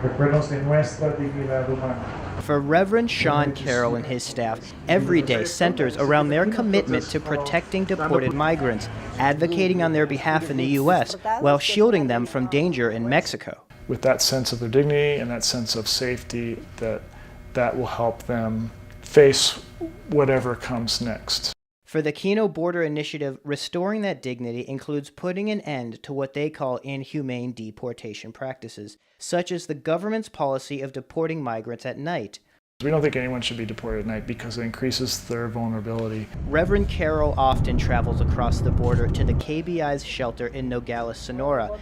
Recuérdanos de nuestra dignidad humana. For Reverend Sean Carroll and his staff, every day centers around their commitment to protecting deported migrants, advocating on their behalf in the U.S. while shielding them from danger in Mexico. With that sense of their dignity and that sense of safety, that will help them face whatever comes next. For the Kino Border Initiative, restoring that dignity includes putting an end to what they call inhumane deportation practices, such as the government's policy of deporting migrants at night. We don't think anyone should be deported at night because it increases their vulnerability. Reverend Carroll often travels across the border to the KBI's shelter in Nogales, Sonora.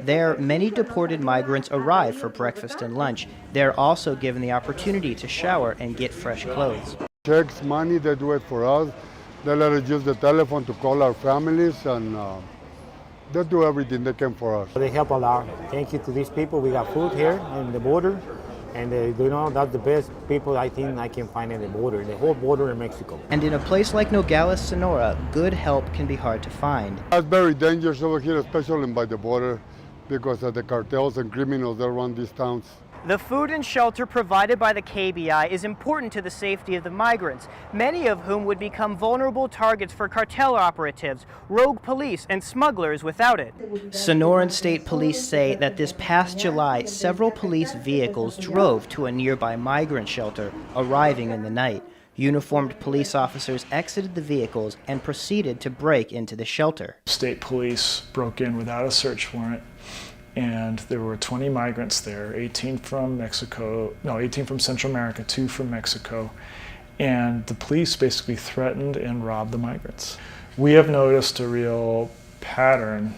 There, many deported migrants arrive for breakfast and lunch. They're also given the opportunity to shower and get fresh clothes. Checks, money, they do it for us. They let us use the telephone to call our families, and they do everything they can for us. They help a lot. Thank you to these people. We got food here in the border, and that's the best people I think I can find in the border, the whole border in Mexico. And in a place like Nogales, Sonora, good help can be hard to find. It's very dangerous over here, especially by the border, because of the cartels and criminals that run these towns. The food and shelter provided by the KBI is important to the safety of the migrants, many of whom would become vulnerable targets for cartel operatives, rogue police, and smugglers without it. Sonoran State Police say that this past July, several police vehicles drove to a nearby migrant shelter, arriving in the night. Uniformed police officers exited the vehicles and proceeded to break into the shelter. State police broke in without a search warrant, and there were 20 migrants there, 18 from Central America, 2 from Mexico, and the police basically threatened and robbed the migrants. We have noticed a real pattern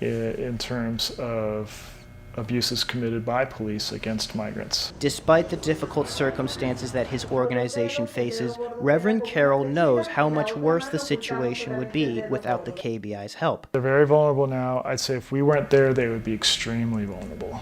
in terms of abuses committed by police against migrants. Despite the difficult circumstances that his organization faces, Reverend Carroll knows how much worse the situation would be without the KBI's help. They're very vulnerable now. I'd say if we weren't there, they would be extremely vulnerable.